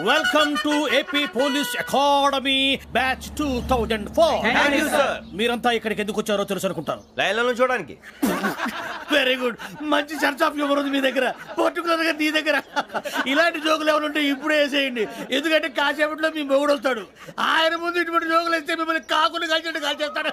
Welcome to AP police academy batch 2004. మీరంతా ఇక్కడికి ఎందుకు వచ్చారో తెలుసు అనుకుంటాను. లైన్లను చూడడానికి. Very good. మంచి చర్చ్ ఆఫ్ హ్యూమర్ ఉంది మీ దగ్గర, పర్టికులర్ గా నీ దగ్గర. ఇలాంటి జోకులు ఎవరు ఉంటే ఇప్పుడే వేసేయండి, ఎందుకంటే కాసేపట్లో మీ మొగుడు వస్తాడు. ఆయన ముందు ఇటువంటి జోకులు వేస్తే మిమ్మల్ని కాకులు కాల్చేట్టు కాల్చేస్తాడు.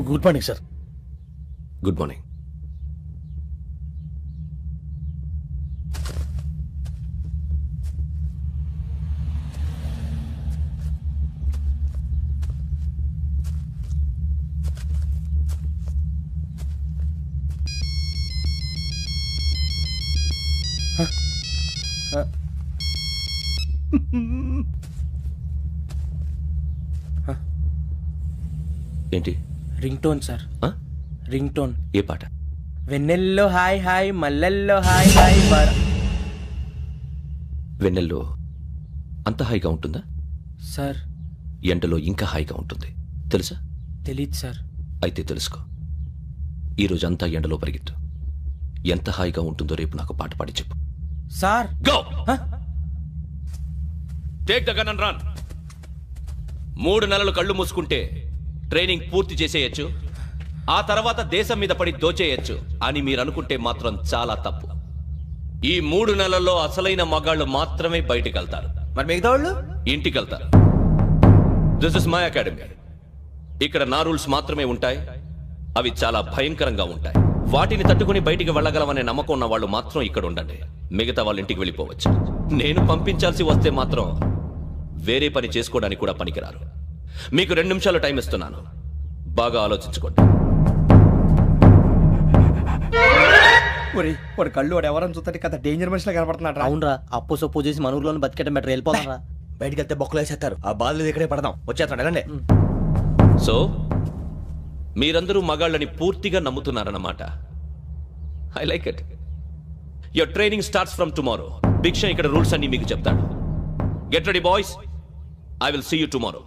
Good morning sir. Good morning. ఏంటి? Ring tone sir. Ring tone. ఏ పాట? వెన్నెల్లో హాయ్ హాయ్ మల్లెల్లో హాయ్ హాయ్. వెన్నెల్లో అంత హాయిగా ఉంటుందా సార్? ఎండలో ఇంకా హాయిగా ఉంటుంది తెలుసా? తెలీదు సార్. అయితే తెలుసుకో. ఈరోజు అంతా ఎండలో పరిగెత్తు. ఎంత హాయిగా ఉంటుందో రేపు నాకు పాట పాడి చెప్పు. Sir go. Take the gun and run. 3 నెలలు కళ్ళు మూసుకుంటే ట్రైనింగ్ పూర్తి చేసేయచ్చు, ఆ తర్వాత దేశం మీద పడి దోచేయచ్చు అని మీరు అనుకుంటే మాత్రం చాలా తప్పు. ఈ 3 నెలల్లో అసలైన మగాళ్ళు మాత్రమే బయటికి వెళ్తారు. మరి మిగతా వాళ్ళు ఇంటికి వెళ్తారు. This is my academy. ఇక్కడ నా రూల్స్ మాత్రమే ఉంటాయి. అవి చాలా భయంకరంగా ఉంటాయి. వాటిని తట్టుకుని బయటికి వెళ్ళగలమనే నమ్మకం ఉన్న వాళ్ళు మాత్రం ఇక్కడ ఉండండి. మిగతా వాళ్ళు ఇంటికి వెళ్ళిపోవచ్చు. నేను పంపించాల్సి వస్తే మాత్రం వేరే పని చేసుకోవడానికి కూడా పనికిరారు. మీకు 2 నిమిషాలు టైం ఇస్తున్నాను, బాగా ఆలోచించుకోండి. వాడు కళ్ళు వాడు ఎవరైనా చూస్తే కదా డేంజర్ మనిషిలో కనపడుతున్నాడు. అవునరా, అప్పు సొప్పు చేసి మన ఊర్లో బతికేయడం బెటర్. వెళ్ళిపోతారా? బయటికి వెళ్తే బొక్కలు వేసేస్తారు. ఆ బాధలు ఇక్కడే పడదాం. వచ్చేస్తాడు ఎలాండి. సో మీరందరూ మగాళ్ళని పూర్తిగా నమ్ముతున్నారన్నమాట. I like it. Your training starts from tomorrow. Bhiksha ఇక్కడ రూల్స్ అన్ని మీకు చెప్తాడు. Get ready boys, I will see you tomorrow.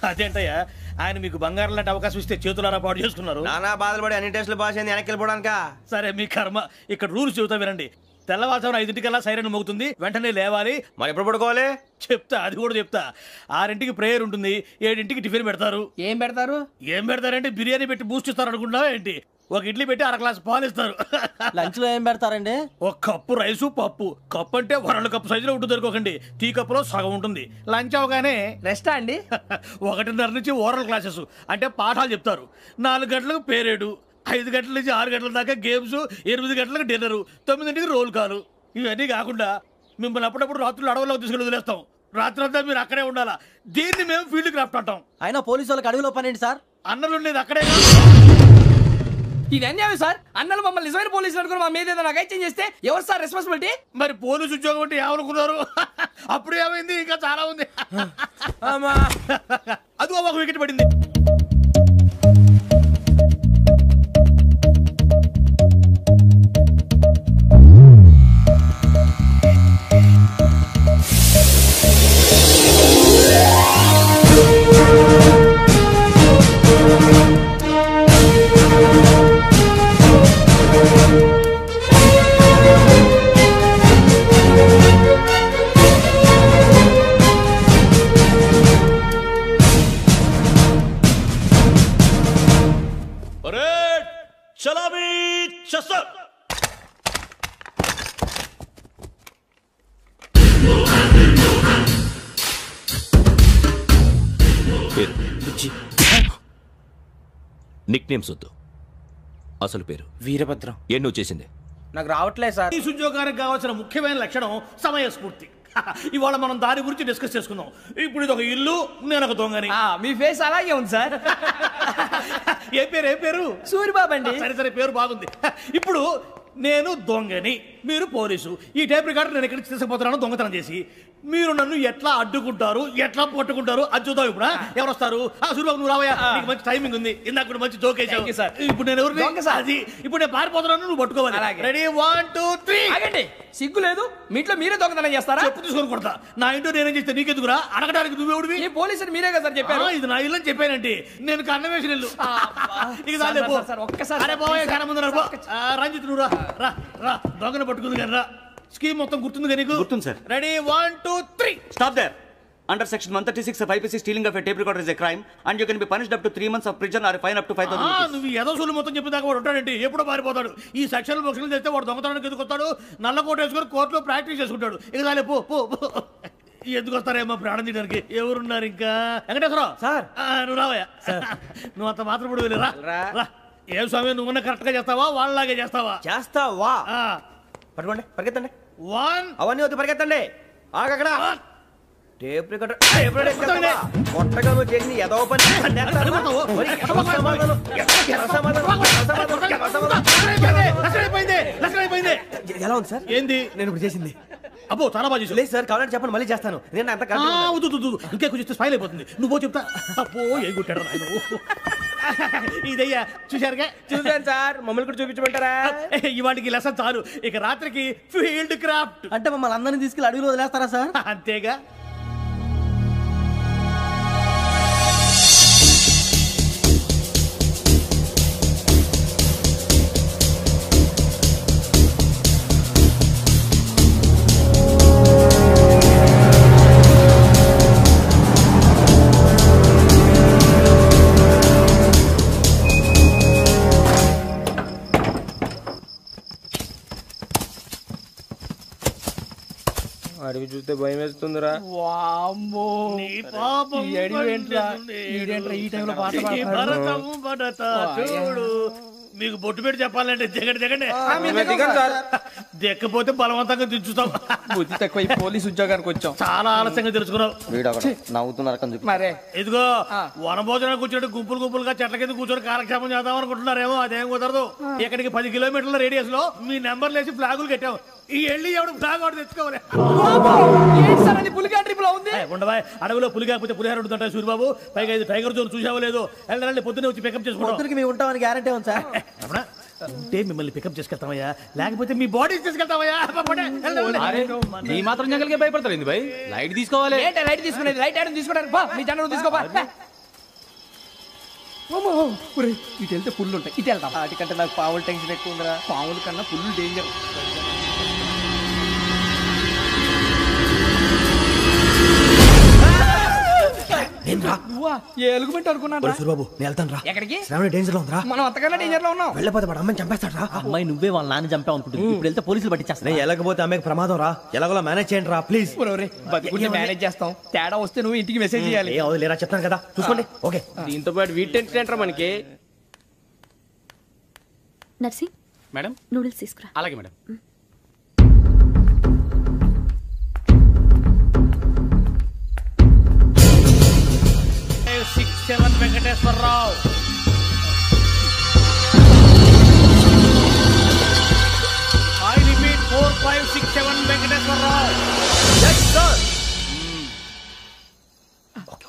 అదేంటయ్యా, ఆయన మీకు బంగారం లాంటి అవకాశం ఇస్తే చేతులారా పాటు చేసుకున్నారు. నానా బాధలు పడి అన్ని టెస్టులు పాస్ అయింది, వెనక్కి వెళ్ళిపోవడానికా? సరే మీ కర్మ. ఇక్కడ రూల్స్ చెబుతా వినండి. తెల్లవారుజామున 5 సైరన్ మోగుతుంది, వెంటనే లేవాలి. మరి ఎప్పుడు పడుకోవాలి? చెప్తా, అది కూడా చెప్తా. 6 ప్రేయర్ ఉంటుంది, 7 టిఫిన్ పెడతారు. ఏం పెడతారు? ఏం పెడతారంటే బిర్యానీ పెట్టి బూస్ట్ ఇస్తారు అనుకుంటున్నావా ఏంటి? ఒక ఇడ్లీ పెట్టి 1/2 గ్లాస్ పాలు ఇస్తారు. లంచ్ లో ఏం పెడతారండి? 1 కప్పు రైసు పప్పు. కప్పు అంటే 1/2 కప్పు సైజులో ఉంటుంది అనుకోకండి. టీ కప్పులో సగం ఉంటుంది. లంచ్ అవగానే రెస్టా అండి? 1:30 నుంచి ఓరల్ క్లాసెస్ అంటే పాఠాలు చెప్తారు. 4 గంటలకు పేరేడు, 5 గంటల నుంచి 6 గంటల దాకా గేమ్స్, 8 గంటలకు డిన్నర్, 9 రోల్ కాలు. ఇవన్నీ కాకుండా మిమ్మల్ని అప్పుడప్పుడు రాత్రులు అడవుల్లో తీసుకెళ్ళి వదిలేస్తాం. రాత్రంతా మీరు అక్కడే ఉండాలా. దీన్ని మేము ఫీల్డ్ క్రాఫ్ట్ అంటాం. అయినా పోలీసు వాళ్ళకి అడవిలో పనేంటి సార్? అన్నలు ఉండేది అక్కడే. ఇది అన్యాయం సార్. అన్నలు మమ్మల్ని నిజమైన పోలీసులు అనుకుని మా మీద ఏదైనా అగైత్యం చేస్తే ఎవరు సార్ రెస్పాన్సిబిలిటీ? మరి పోలీసు ఉద్యోగం అంటే ఏమనుకున్నారు? అప్పుడు ఏమైంది? ఇంకా చాలా ఉంది. అదిగో 1 వికెట్ పడింది. నిక్ నేమ్స్ వద్దు, అసలు పేరు. వీరభద్రం. ఏం నువ్వు చేసింది? నాకు రావట్లేదు సార్. ఈ ఉద్యోగానికి కావాల్సిన ముఖ్యమైన లక్షణం సమయస్ఫూర్తి. ఇవాళ మనం దాని గురించి డిస్కస్ చేసుకుందాం. ఇప్పుడు ఇది ఒక ఇల్లు, నేను ఒక దొంగని. మీ ఫేస్ అలాగే ఉంది సార్. ఏ పేరు? సూరిబాబు అండి. సరే పేరు బాగుంది. ఇప్పుడు నేను దొంగని, మీరు పోలీసు. ఈ టైప్ రికార్డు నేను ఎక్కడికి తీసుకుపోతున్నాను దొంగతనం చేసి. మీరు నన్ను ఎట్లా అడ్డుకుంటారు, ఎట్లా పట్టుకుంటారు అది చూద్దాం. ఇప్పుడు ఎవరు వస్తారు? సూర్యబాబు నువ్వు రావయ్యా, నీకు మంచి టైమింగ్ ఉంది. ఇందాక కూడా మంచి జోక్ వేసావు. ఇప్పుడు నేను ఎవరు? అది ఇప్పుడు నేను పారిపోతున్నాను, నువ్వు పట్టుకోవాలి. రెడీ 1 2 3. ఆగండి, సిగ్గు లేదు? మీ ఇంట్లో మీరే దొంగతనం చేస్తారా? చెప్పు తీసుకొని కొడతా. నా ఇంట్లో నేనేం చేస్తే నీకెందుకురా? అడగడానికి నువ్వెవడివి? ఈ పోలీసులు మీరే కదా సార్ చెప్పారు. ఇది నా ఇల్లు అని చెప్పానండి. నేను కన్న వేసిన ఇల్లు. ఒక్కసారి రంజిత్ నువ్వు రా రా దొంగను పట్టుకుంది కానీ రా. స్కీమ్ మొత్తం గుర్తుంది కానీ గుర్తుంది sir. Ready 1 2 3. Stop there. Under section 136 of IPC, stealing of a tape recorder is a crime and you can be punished up to 3 months of prison or a fine up to 5,000 rupees. నువ్వు ఏదో సొల్లు మొత్తం చెప్పిన దాకా వాడు ఉంటాడండి. ఎప్పుడో పారిపోతాడు. ఈ సెక్షన్ బొక్షన్లు చేస్తే వాడు దొంగతనానికి ఎందుకు వస్తాడు? నల్ల కోట వేసుకొని కోర్టులో ప్రాక్టీస్ చేసుకుంటాడు. ఇక చాలే పో పో. ఎందుకు వస్తారేమో ప్రాణం తీయడానికి. ఎవరున్నారు ఇంకా? వెంకటేశ్వరరావు సార్. నువ్వు రావయ్యా. నువ్వు అంత మాత్రం ఇప్పుడు వెళ్ళి రా. ఏం స్వామి నువ్వున్న కరెక్ట్ గా చేస్తావా వాళ్ళలాగే చేస్తావా? చేస్తావా? పట్టుకోండి, పరిగెత్తండి. 1 అవన్నీ వద్దు, పరిగెత్తండి. ఆగక్కడ టేప్ రికార్డర్ కొట్టగా నువ్వు చేసిన ఏదో పని. ఎలా ఉంది సార్? ఏంది నేను ఇప్పుడు చేసింది? అబ్బో చాలా బాగా చేసావు. లేదు సార్, కావాలంటే చెప్పండి, మళ్ళీ చేస్తాను. నేను అంత ఇంకే కొంచెం స్మైల్ అయిపోతుంది. నువ్వు చెప్తా. అబ్బో ఏం కొట్టాడు ఇదయ్యా. చూశారుగా? చూసాను సార్. మమ్మల్ని కూడా చూపించమంటారా? ఇవాటికి లెసన్ చాలు. ఇక రాత్రికి ఫీల్డ్ క్రాఫ్ట్. అంటే మమ్మల్ని అందరినీ తీసుకెళ్ళి అడుగులు వదిలేస్తారా సార్? అంతేగా. అడిగి చూస్తే భయం వేస్తుందిరా. మీకు బొట్టు పెట్టి చెప్పాలంటే దిగండి. దిక్కపోతే బలవంతంగా దించుతాం. బుద్ధి తక్కువ పోలీసు ఉద్యోగానికి వచ్చాం. చాలా ఆలస్యంగా తెలుసుకున్నావు. నవ్వుతున్నారు. మరే ఇదిగో వనభోజనానికి కూర్చోండి. గుంపులుగా చెట్ల కింద కూర్చొని కాలక్షేపం చేద్దాం అనుకుంటున్నారేమో. అదేం కుదరదు. ఇక్కడికి 10 కిలోమీటర్ల రేడియస్ లో మీ నెంబర్లు వేసి ఫ్లాగులు కట్టాము. ఈ వెళ్ళి ఎవడు ఫ్లాగ్ ఒకటి తెచ్చుకోవాలి. పులిగా ట్రిప్ లో ఉంది. ఉండవా అడవిలో పులి కాకపోతే పులిహార ఉంటుంటాయి సూర్యబాబు. పైగా ఇది టైగర్ జోన్ చూసావో లేదో. వెళ్ళండి పొద్దున్నే వచ్చి పికప్ చేసుకుంటాం. మేము ఉంటామని గ్యారంటీ ఉంది సార్. అంటే మిమ్మల్ని పికప్ చేసుకెళ్తామయ్యా, లేకపోతే మీ బాడీ తీసుకెళ్తామయ్యా. ఈ మాత్రం జంగల్కే భయపడతారు భయ్. లైట్ తీసుకోవాలి. లైట్ తీసుకునేది లైట్ ఆడని తీసుకుంటారు. మీ జనం తీసుకోపా. ఇటు వెళ్తే పుల్లు ఉంటాయి, ఇటు వెళ్తాం. వాటికంటే నాకు పావులు టెన్షన్ ఎక్కువ ఉందిరా. పాముల కన్నా పుల్లు డేంజర్. ఎలుగుబెట్టి అనుకున్నాను. సూర్యబాబు నేను వెళ్తాను రా. ఎక్కడికి? డేంజర్ లో ఉందిరా. మనం అంతకన్నా డేంజర్ లో ఉన్నాం. వెళ్ళపోతే వాడు అమ్మాయిని చంపేస్తాడు రా. అమ్మాయి నువ్వే వాళ్ళ నాన్న చంపావు అనుకుంటుంది. ఇప్పుడు వెళ్తే పోలీసులు పట్టించేస్తా. వెళ్ళకపోతే అమ్మాయికి ప్రమాదం రా. ఎలాగోలా మేనేజ్ చేయండి రా ప్లీజ్. బతుకుంటే మేనేజ్ చేస్తాం. తేడా వస్తే నువ్వు ఇంటికి మెసేజ్ చేయాలి. ఏ అవును లేరా చెప్తాను కదా చూసుకోండి. ఓకే. దీంతో పాటు వీటి టెన్షన్ ఏంట్రా మనకి. నర్సింగ్ మేడం నూడిల్స్ తీసుకురా. అలాగే madam. 6 7 Venkateswararao. I repeat 4 5 6 7 Venkateswararao. yes sir.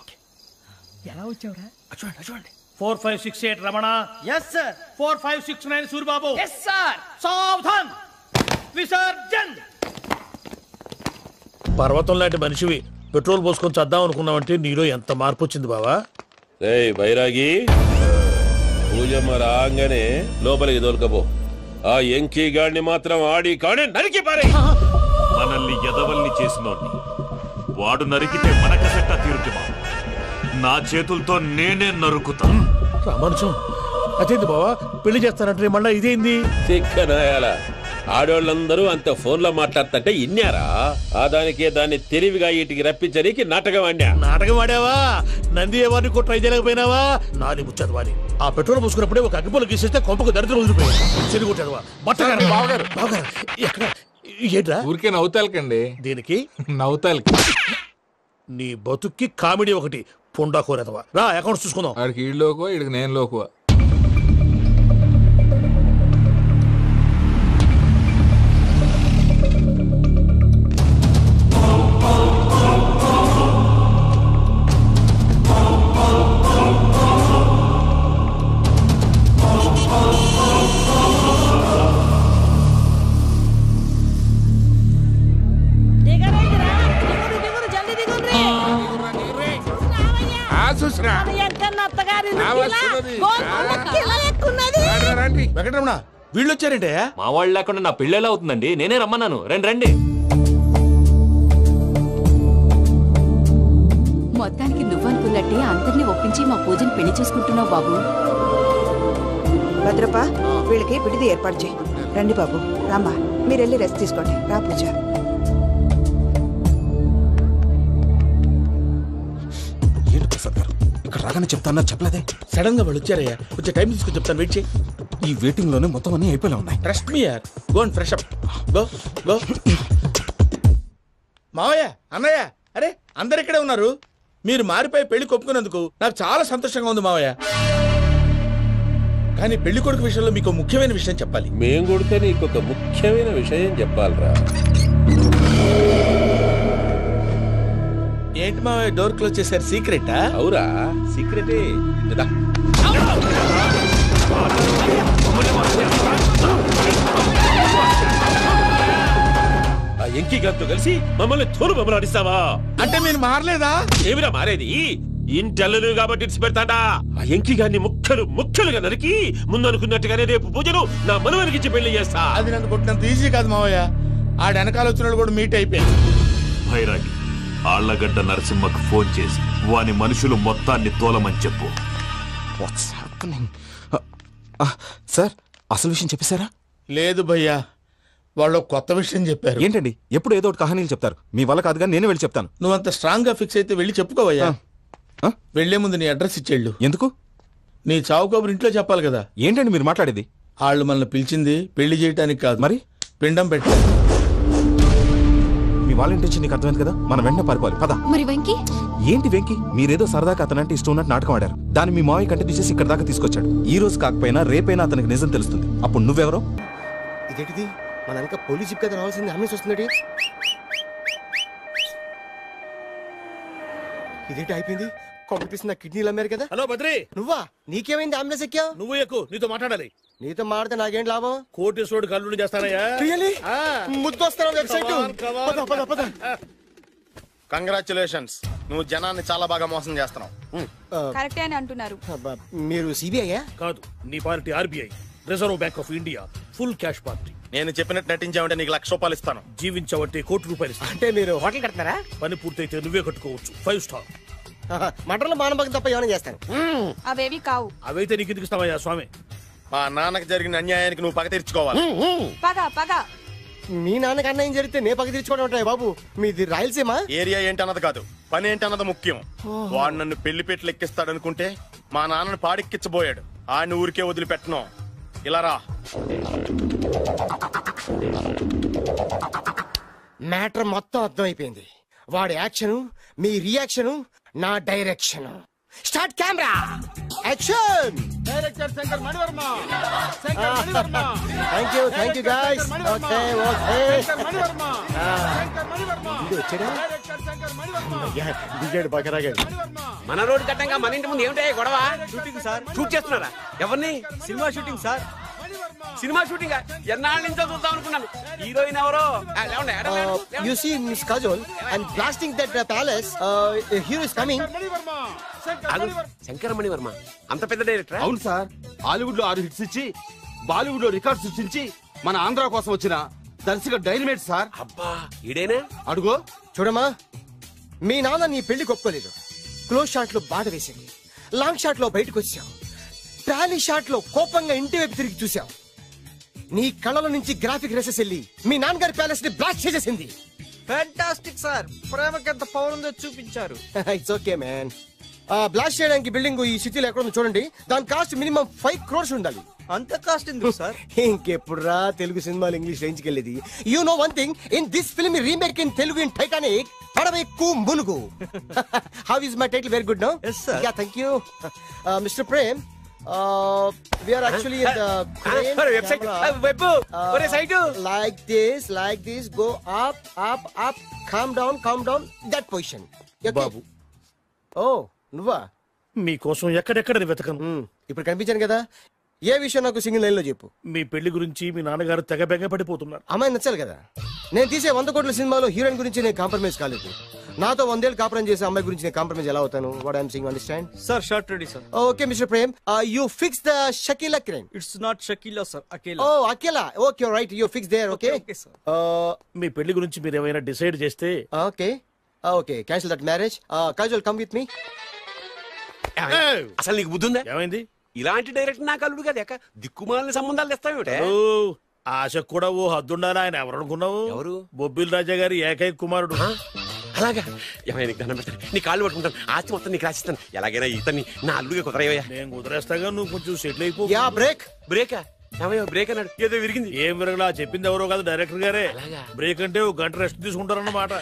Okay ఎలా వచ్చావురా? చూడండి 4 5 6 8 Ramana. yes sir. 4 5 6 9 Suryababu. yes sir. సావధాన్ visarjan. పర్వతం లాంటి మనిషివి పెట్రోల్ పోసుకొని చద్దాం అనుకున్నావంటే నీలో ఎంత మార్పు వచ్చింది బావా. బైరాగి పూజమ్మ రాగానే లోపలికి దొరకపో. ఆ ఎంకీ గాడిని మాత్రం ఆడి కాడే నరికి పారే. మనల్ని ఎదవల్ని చేసినోడ్ని వాడు నరికితే మనక సెట్ట తీరుతుమా. నా చేతులతో నేనే నరుకుతా. రామానుజం అదేంది బావా పెళ్లి చేస్తానంటే మళ్ళా ఇదేంది? చిక్కనాయాల ఆడోళ్ళందరూ అంత ఫోన్ లో మాట్లాడుతుంటే ఇన్నారా? ఆ దానికే దాన్ని తెలివిగా వీటికి రప్పించడానికి నాటకం ఆడా. నాటకం ఆడావా? నంది ఎవరిని కూడా ట్రై చేయలేకపోయినావా? నాని ముచ్చదు వాని ఆ పెట్రోల్ పోసుకున్నప్పుడే ఒక అగ్గిపోలు గీసేస్తే కొంపకు దరిద్రం వదిలిపోయాయి. చెరుగుంటాడువా బట్టగారు బావగారు ఎక్కడ ఏంట్రా? ఊరికే నవ్వుతాలకండి. దీనికి నవ్వుతాలకి నీ బతుక్కి కామెడీ ఒకటి పుండా కోరేదవా. రా అకౌంట్స్ చూసుకుందాం. ఆడికి ఈడు లోకువా, ఈడికి నేను లోకువా. చూసినా వెంకటరమణ వీళ్ళు వచ్చారంటే మా వాళ్ళు లేకుండా నా పెళ్ళేలా అవుతుందండి, నేనే రమ్మన్నాను. రండి రండి. మొత్తానికి నువ్వనుకున్నట్టే అందరినీ ఒప్పించి మా పూజని పెళ్లి చేసుకుంటున్నావు బాబు. భద్రప్ప వీళ్ళకి విడిది ఏర్పాటు చేయి. రండి బాబు, రామ్మా మీరు వెళ్ళి రెస్ట్ తీసుకోండి. రా పూజ. ఏంటి ప్రసాద్ గారు ఇక్కడ రాగానే చెప్తాను చెప్పలేదే? సడన్ గా వాళ్ళు వచ్చారయ్యా, కొంచెం టైం తీసుకొని చెప్తాను, వెయిట్ చేయి. ఈ వెయిటింగ్ లోనే మొత్తం అన్ని అయిపోయినా ఉన్నాయి. ట్రస్ట్ మీ యార్, go and fresh up. Go go. మావయ్య, అన్నయ్య, అరే అందరు ఇక్కడే ఉన్నారు. మీరు మారిపోయి పెళ్లి కొప్పుకున్నందుకు నాకు చాలా సంతోషంగా ఉంది మావయ్య. కానీ పెళ్లి కొడుకు విషయంలో మీకు ముఖ్యమైన విషయం చెప్పాలి. మేం కొడుక నీకు ఒక ముఖ్యమైన విషయం చెప్పాలరా. ఏంటి మావయ్య డోర్ క్లోజ్ చేశారు? సీక్రెటా? అవురా, సీక్రెటే. ఆ ఎంకి గారితో కలిసి మమ్మల్ని తోలు బొమ్మలాడిస్తావా? అంటే మీరు మారలేదా? ఏమిరా మారేది? ఇంటల్లు కాబట్టి ఇడిచి పెడతాడా? ఆ ఎంకి గారిని ముక్కలు ముక్కలుగా నరికి ముందు అనుకున్నట్టుగానే రేపు పూజను నా మనవరికిచ్చి పెళ్లి చేస్తా. అది నన్ను కొట్టినంత ఈజీ కాదు మావయ్య. ఆడ వెనకాల వచ్చిన కూడా మీట్ అయిపోయాను. భైరాగి ఆళ్లగడ్డ నరసింహకు ఫోన్ చేసి వాని మనుషులు మొత్తాన్ని తోలమని చెప్పు. సార్ అసలు విషయం చెప్పేశారా? లేదు భయ్యా, వాళ్ళు కొత్త విషయం చెప్పారు. ఏంటండి ఎప్పుడు ఏదో ఒకటి కహానీలు చెప్తారు. మీ వల్ల కాదుగా నేనే వెళ్ళి చెప్తాను. నువ్వంత స్ట్రాంగ్ గా ఫిక్స్ అయితే వెళ్ళి చెప్పుకోవయ్యా. వెళ్లే ముందు నీ అడ్రస్ ఇచ్చేళ్ళు. ఎందుకు? నీ చావు కబురు ఇంట్లో చెప్పాలి కదా. ఏంటండి మీరు మాట్లాడేది? వాళ్ళు మనల్ని పిలిచింది పెళ్లి చేయటానికి కాదు, మరి పిండం పెట్టాలి. మీ వాళ్ళ ఇంటి నీకు అర్థమైంది కదా, మనం వెంటనే పారిపోవాలి. పద. మరి వెంకీ? ఏంటి వెంకీ? మీరేదో సరదాగా అతనంటే ఇష్టం ఉన్నట్టు నాటకం ఆడారు. దాన్ని మీ మావయ్య కంటే తీసేసి ఇక్కడ దాకా తీసుకొచ్చాడు. ఈ రోజు కాకపోయినా రేపైనా అతనికి నిజం తెలుస్తుంది. అప్పుడు నువ్వెవరో? ఇదేంటిది, మన వెనక పోలీస్ జిప్ కదా రావాల్సింది, అంబులెన్స్ వస్తుంది. ఇదేంటి అయిపోయింది? కాంపిటీషన్ నా కిడ్నీలు అమ్మారు కదా. హలో బద్రి, నువ్వా? నీకేమైంది అంబులెన్స్ ఎక్కావు? నువ్వు ఎక్కువ, నీతో మాట్లాడాలి. నీతో మాడితే నాకేం లాభం? కోటేశ్వరుడు కల్లుడు చేస్తానయ్యా. కంగ్రాచులేషన్స్, నువ్వు జనాన్ని చాలా బాగా మోసం చేస్తున్నావు. కరెక్టే అని అంటున్నారు. మీరు సిబిఐ కాదు, నీ party RBI, reserve bank of India, full cash party. నేను చెప్పినట్టు నటించావంటే నీకు ₹1,00,000 ఇస్తాను. జీవించావంటే ₹1,00,00,000 ఇస్తాను. అంటే మీరు హోటల్ కడతారా? పని పూర్తయితే నువ్వే కట్టుకోవచ్చు 5 స్టార్. మటన్లో మానభంగం తప్ప ఏమైనా చేస్తాను. అవేవి కావు. అవైతే నీకు ఎందుకు ఇస్తావయ్యా స్వామి? మా నాన్నకి జరిగిన అన్యాయానికి నువ్వు పగ తీర్చుకోవాలి. పగ పగ. మీ నాన్నకి అన్యాయం జరిగితే నే పగ తీర్చుకోవడం ఉంటాయి బాబు. మీది రాయలసీమ. ఏరియా ఏంటన్నది కాదు, పని ఏంటన్నది ముఖ్యం. వాడు నన్ను పెళ్లి పెట్లు ఎక్కిస్తాడనుకుంటే మా నాన్నను పాడెక్కించబోయాడు. ఆడిని ఊరికే వదిలిపెట్టను. ఇలా రా. మ్యాటర్ మొత్తం అర్థమైపోయింది. వాడి యాక్షన్, మీ రియాక్షన్, నా direction. Start camera, action. Director Shankar Mani Varma. Thank you guys. Okay దిగాడు బకరాగాడు. మన రోడ్డు కట్టంగా మన ఇంటి ముందు ఏమిటాయి గొడవ? Shooting sir. షూట్ చేస్తున్నారా? ఎవరిని? Cinema shooting sir. Cinema shooting ఎన్నాళ్ళ నుంచో చూద్దాం అనుకున్నాను. హీరోయిన్ ఎవరో? You see Miss Kajol and blasting that palace. Hero is coming. Shankara Mani Varma అంత పెద్ద డైరెక్టర్? అవును సార్. హాలీవుడ్ లో 6 హిట్స్ ఇచ్చి బాలీవుడ్ లో రికార్డ్ సృష్టించి మన ఆంధ్ర కోసం వచ్చిన దర్శక డైనమేట్ సార్. అబ్బా ఈడేనా? అడుగో. చూడమ్మా, మీ నాన్న నీ పెళ్లి ఒప్పుకోలేదు. క్లోజ్ షాట్ లో బాధ వేసింది, లాంగ్ షాట్ లో బయటకు వచ్చావు, ట్రాలీ షాట్ లో కోపంగా ఇంటి వైపు తిరిగి చూసావు. నీ కళ్ళల నుంచి గ్రాఫిక్ రెసెస్ వెళ్ళి మీ నాన్నగారి ప్యాలెస్ ని బ్లాస్ట్ చేసేసింది. ఫ్యాంటాస్టిక్ సార్, ప్రేమకి ఎంత పవర్ ఉందో చూపించారు. It's okay man. బ్లాస్ట్ చేయడానికి బిల్డింగ్ ఈ సిటీలో ఎక్కడ ఉందో చూడండి. దాని కాస్ట్ మినిమం 5 crores ఉండాలి. అంత కాస్ట్ ఎందుకు సార్? ఇంకెప్పుడు రా తెలుగు సినిమాలు ఇంగ్లీష్ రేంజ్ కి వెళ్ళేది. You know one thing, in this film remake in Telugu in Titanic, పడవెక్కు మునుగు. How is my title? Very good no. Yes sir. Yeah, thank you. Mr. Prem, we are actually in the crane website. like this, go up, calm down, that position. Okay? Babu, Oh, నువ్వా? మీకోసం ఎక్కడెక్కడ వెతకను. ఇప్పుడు కనిపించాను కదా, ఏ విషయం నాకు single line లో చెప్పు. మీ పెళ్లి గురించి మీ నాన్నగారు తెగ బెంగ పడిపోతున్నారు. అమ్మాయి నచ్చాలి కదా. నేను తీసే 100 కోట్ల సినిమాలో హీరోయిన్ గురించి నేను కాంప్రమైజ్ కాలేదు. నాతో 100 ఏళ్ళు కాపురం చేసే అమ్మాయి గురించి నేను కాంప్రమైజ్ ఎలా అవుతాను? What I'm saying understand? Sir shot ready sir. Okay mister Prem, you fix the Shakeela crime. It's not Shakeela sir, Akela. Oh Akela, okay right, you fix there. Okay మీ పెళ్లి గురించి మీరు ఏమైనా డిసైడ్ చేస్తే okay okay cancel that marriage. Kajal come with me. అసలు నీకు బుద్ధి ఉందా? ఏమైంది? ఇలాంటి డైరెక్టర్ నాకు అల్లుడు కదా, దిక్కుమాలని సంబంధాలు తెస్తావేమిటే? ఆశకు కూడా ఓ హద్దుండాలి. ఆయన ఎవరు అనుకున్నావు? ఎవరు? బొబ్బిల్ రాజా గారి ఏకైక కుమారుడు. అలాగా? ఏమైనా నీకు దండం పెడతాను, నీ కాళ్ళు పట్టుకుంటాను, ఆస్తి మొత్తం నీకు రాసిస్తాను. ఎలాగైనా ఇతన్ని నా అల్లుడిగా కుదరయ్యా. నేను కుదిరేస్తాగా, నువ్వు కొంచెం సెటిల్ అయిపో. Yeah break. బ్రేకా? ఏమయ్యా బ్రేక్ అన్నాడు, ఏదో విరిగింది. ఏం విరగలా, చెప్పింది ఎవరో కాదు, డైరెక్టర్ గారే. బ్రేక్ అంటే ఒక గంట రెస్ట్ తీసుకుంటారన్నమాట.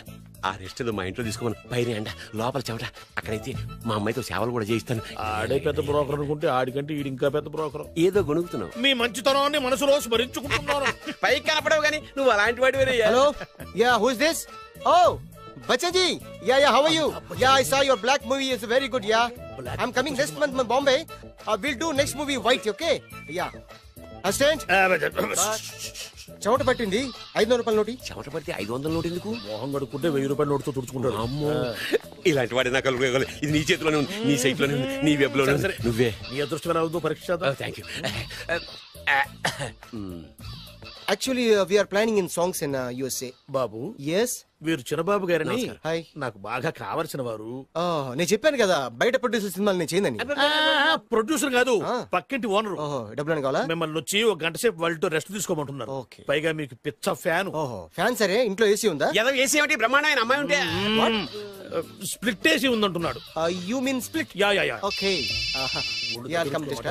ఆ రెస్ట్ ఏదో మా ఇంట్లో తీసుకోమని, పైన అంట లోపల చెమట. అక్కడైతే మా అమ్మాయితో సేవలు కూడా చేయిస్తాను. ఆడే పెద్ద బ్రోకర్ అనుకుంటే ఆడికంటే ఈడు ఇంకా పెద్ద బ్రోకర్. ఏదో గొనుగుతున్నావు. మీ మంచితనాన్ని మనసులో స్మరించుకుంటున్నాను. పైకి కనపడవు కానీ నువ్వు అలాంటి వాడి. Hello, ya who is this? Oh Bachchan ji, ya ya, how are you? Ya I saw your black movie, is very good. Yeah, I'm coming next month in Bombay. We'll do next movie white, okay? Yeah. Assistant, చెమట పట్టింది. 500 రూపాయల నోటి. చెమట పడితే 500 note ఎందుకు? మోహం కడుక్కుంటే 1000 రూపాయల నోటుతో తుడుచుకుంటాడు. అమ్మో, ఇలాంటి వాడి నాకు అల్లుడు. ఇది నీ చేతిలోనే ఉంది, నీ సైట్ లోనే ఉంది, నీ వెబ్ లోనే ఉంది. నువ్వే నీ అదృష్టం ఎలా ఉందో పరీక్ష. Thank you. Actually, we are planning in songs in USA. Babu, yes, వీరు చిన్నబాబు గారని హాయ్. నాకు బాగా కావలసిన వారు. నేను చెప్పాను కదా బయట ప్రొడ్యూసర్ సినిమాలు నేను చేయనని. ప్రొడ్యూసర్ కాదు, పక్కింటి ఓనర్. డబ్బులు కావాలా? మిమ్మల్ని వచ్చి ఒక గంట సేపు వాళ్ళతో రెస్ట్ తీసుకోమంటున్నారు. పైగా మీకు పిచ్చ ఫ్యాన్. ఫ్యాన్ సరే, ఇంట్లో ఏసీ ఉందా? ఏదో ఏసీ ఏమిటి, బ్రహ్మాండమైన అమ్మాయి ఉంటే స్ప్లిట్ ఏసీ ఉందంటున్నాడు. You mean split? Yeah yeah yeah. Okay, yeah come just.